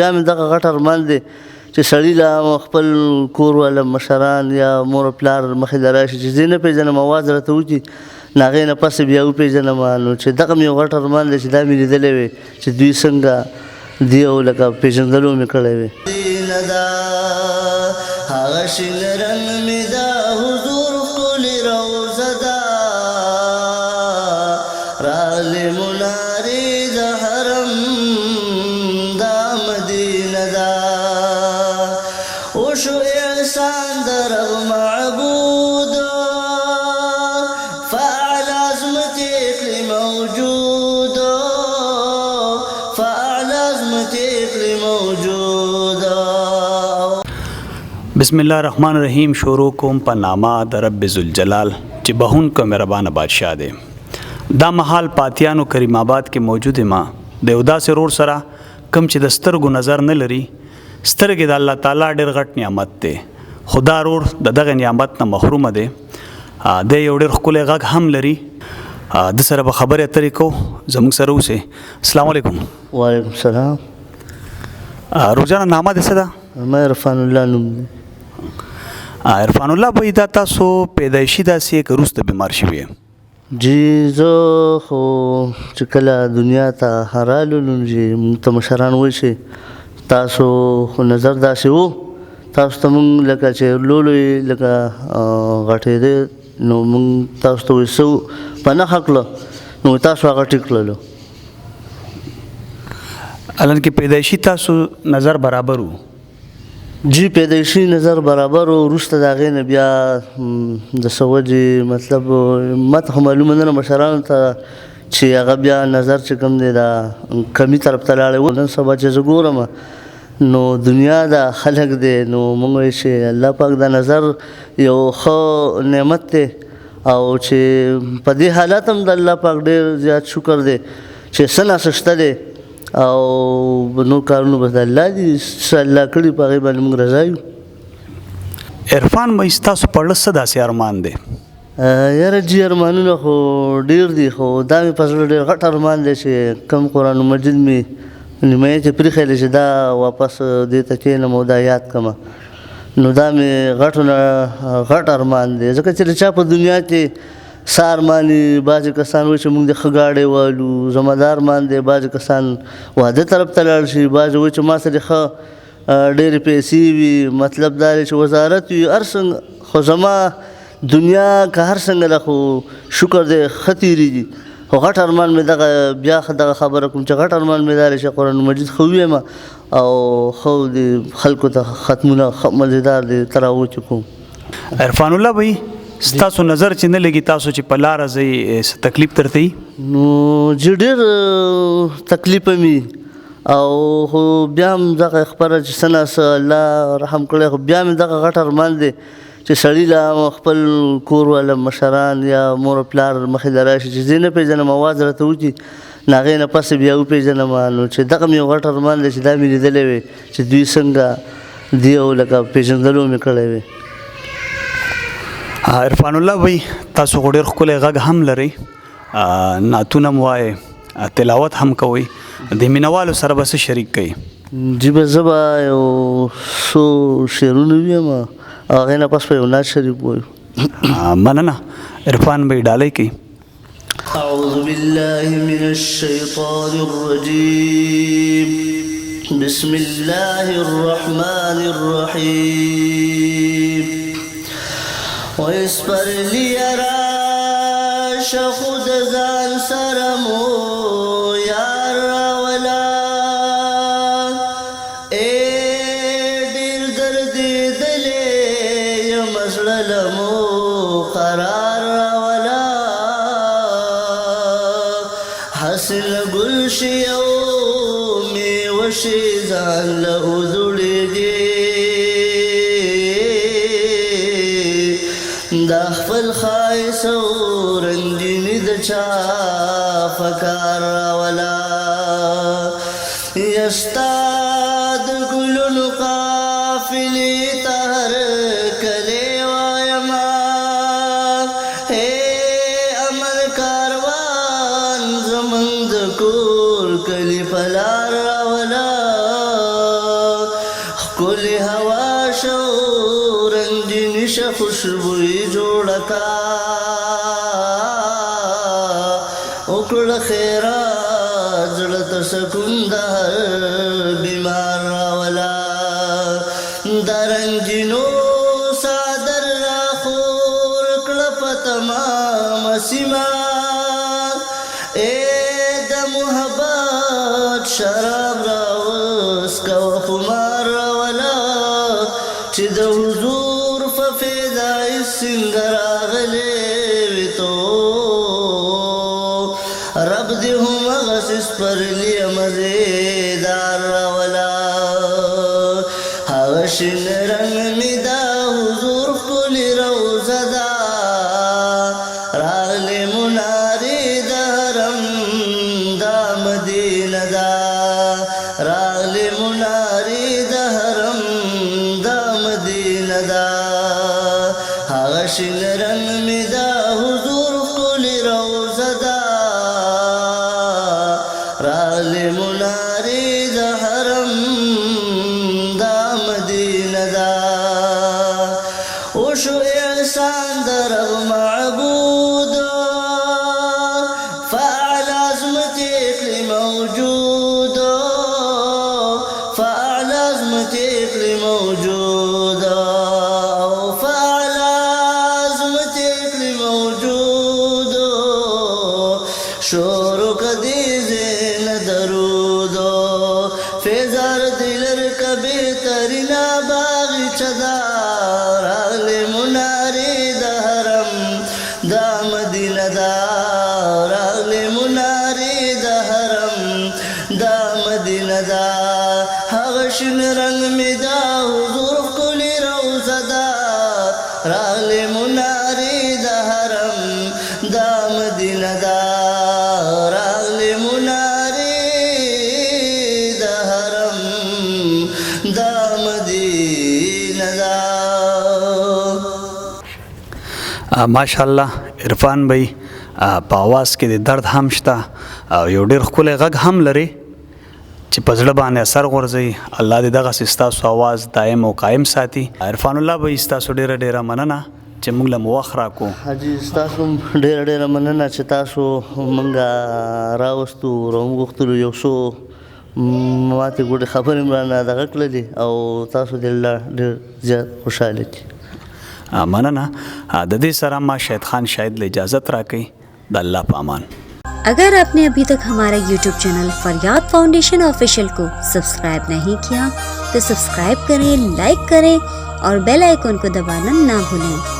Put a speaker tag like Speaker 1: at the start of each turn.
Speaker 1: بیا مې دغه غټ ارمان دی چې سړي له خپل کور والا مشران یا مور پلار مخې له راشي چې زه نه پېژنم اواز راته وکړي نو هغې نه پس بیا وپېژنم نو چې دغه مې یو غټ ارمان دی چې دا مې لیدلی وی چې دوی څنګه دی او لکه پېژندلو مې کړی وی هغه شین رنګ مې دا حضور ښکلې روضه ده راغلې منارې د حرم دا مدینه ده وشو احسان د رب معبود فاعل عظمت اقلی موجود فاعل عظمت اقلی موجود.
Speaker 2: بسم الله الرحمن الرحیم. شروع کوم په نامه د رب ذوالجلال چې بهون کو مهربان بادشاہ دی. دا محال پاتیانو کریم آباد کې موجود ما د یو داسې رور سره کم چې د سترګو نظر نه لري. سترګې د الله تعالی ډېر غټ نعمت دی. خدا رور د دغه نعمت نه محرومه دی. د یو ډېر ښکلی غږ هم لري. د سره به خبرې اترې کوو. زموږ سره اوسئ. السلام علیکم.
Speaker 1: وعلیکم السلام.
Speaker 2: روزانه نامه دې څه ده؟
Speaker 1: ما عرفان الله نوم دی.
Speaker 2: عرفان الله بھائی دا تاسو پیدایشي داسې یک وروسته بیمار شوي؟
Speaker 1: جی زه خو چې کله دنیا ته راللم چې موږ ته مشران وایي چې تاسو خو نظر داسې و تاسو ته موږ لکه چې لولو لکه غټېدې نو موږ تاسو ته وایي څه په نښه کړه نو تاسو هغه ټیک کړلو.
Speaker 2: الان کې پیدایشي تاسو نظر برابر و؟
Speaker 1: جی پیدایشي نظر برابر و. وروسته د هغې نه بیا د څه وجې مطلب ماته خو معلومه نه ده مشرانو ته چې هغه بیا نظر چې کوم دی دا کمي طرف ته لاړی و. نن سبا چې زه ګورم نو دنیا دا خلک دی نو موږ وایو چې الله پاک دا نظر یو ښه نعمت دی او چې په دې حالت هم د الله پاک ډېر زیات شکر دی چې څه ناڅه شته دی او نور کارونه بس د الله دي څه الله کړي په هغې باندې موږ رضا یو.
Speaker 2: عرفان بھائی ستاسو په زړه څه داسې ارمان دی؟
Speaker 1: یاره جي ارمانونه خو ډېر دي خو دا مې په زړه ډېر غټ ارمان دی چې کوم قرآن مجید مې نیمایي کې پرېښی چې دا واپس دې ته کښېنم او دا یاد کړمه نو دا مې غټ ارمان دی ځکه چې د چا په دنیا کې څه ارمان دي. بعضې کسان وایي چې موږ د ښه ګاډی والو زما دا ارمان دی. بعضې کسان واده طرف ته لاړ شي. بعضې وایي چې ما سره ښه ډېرې پیسې وي مطلب دا دی چې وزارت وي هر څنګه خو زما دنیا که هر څنګه ده خو شکر دی ښه تېرېږي خو غټ ارمان مې دغه بیا دغه خبره کوم چې غټ ارمان مې دا دی چې قرآن مجید ښه ووایم او ښه د خلکو ته ختمونه مزېدار دی تراوت کوم.
Speaker 2: عرفان الله بھائی ستاسو نظر چې نه لګي تاسو چې په لاره ځئ څه تکلیف درته وي؟
Speaker 1: نو چې ډېر تکلیفه مې او خو بیا هم دغه خبره چې څه ناڅه الله رحم کړی خو بیا مې دغه غټ ارمان دی چې سړي له خپل کور والا مشران یا مور پلار مخې له راشي چې زه نه پېژنم اواز راته وکړي نو هغې نه پس بیا وپېژنم نو چې دغه مې یو غټ ارمان دی چې دا مې لیدلی وی چې دوی څنګه دی او لکه پېژندلو مې کړی وی.
Speaker 2: عرفان الله بھائی تاسو خو ډېر ښکلی غږ هم لرئ نعتونه هم وایئ تلاوت هم کوئ د مینهوالو سره به څه شریک کوئ؟
Speaker 1: جی به زه به یو څو شعرونه ویم او هغې نه پس به یو نعت شریف ووایو.
Speaker 2: مننه. عرفان بھائی ډالۍ کوي.
Speaker 1: أعوذ بالله من الشيطان الرجيم بسم الله الرحمن الرحيم ويسپر لیرا شخود ځان سره مو یار راولا ډېر دردېدلی یم زړه له مو قرار راولا حاصل ګل شي او میوه شي ځان له وزړېږي دا خپل ښایست او رنګیني د چا فکار راولا یا ستا د ګلونو قافلې ته هرکلی وایمه امر کاروان زمونږ د کور کلي په لار راولا ښکلې هوا شو رنګینې شه خوشبويي جوړه کا وکړه خیرات زړه ته سکون د هر بیمار راولا د رنګینو صادر راخور کړه په تمامه سیمه د محبت شراب راوسکه و خمار راولا چې د حضور په فدایي سیند راغلی وي تو رب دې همغسې سپرلي مزېدار راولا هغه شین رنګ مې دا حضور ښکلې روضه ده راغلې منارې د حرم دا مدینه ده راغلې منارې د حرم دا مدینه ده هغه شین رنګ مې دا حضور ښکلې روضه ده راغلې منارې د حرم دا مدینه ده وشو احسان در معبود فأعلى عظمت اقلی موجود فأعلى عظمت اقلی موجود فأعلى عظمت اقلی موجود شورو کدی زین درود فیزار دلر کبی ترینا باغی چدا راغلی مناری د حرم دا مدینه دا راغلی مناری د حرم دا مدینه دا هغه شین رنګ می دا حضور ښکلې روضه ده راغلی مناری د حرم دا مدینه دا راغلی مناری د حرم دا مدینه دا
Speaker 2: ماشاءالله عرفان بھائی په आवाज کې د درد هم شته او یو ډېر ښکلی غږ هم لري چې په زړه باندې اثر غورځوي. الله دې دغسې ستاسو आवाज دایم او قایم ساتي. عرفان الله بھائی ستاسو ډېره مننه چې موږ له وخت راکړو.
Speaker 1: حاجي ستاسو ډېره مننه چې تاسو موږ راوستو راوغوښتلو یو څو ماته ګوډې خبرې مې رانه دغه کړلې او تاسو دې الله ډېر زیات خوشحاله کړي.
Speaker 2: مننه. د دې سره ما شاهد خان شاهد له اجازت راکړئ. د الله په امان.
Speaker 3: अगर आपने अभी तक हमारा YouTube चैनल फरियाद फाउंडेशन ऑफिशियल को सब्सक्राइब नहीं किया तो सब्सक्राइब करें, लाइक करें और बेल आइकन को दबाना ना भूलें.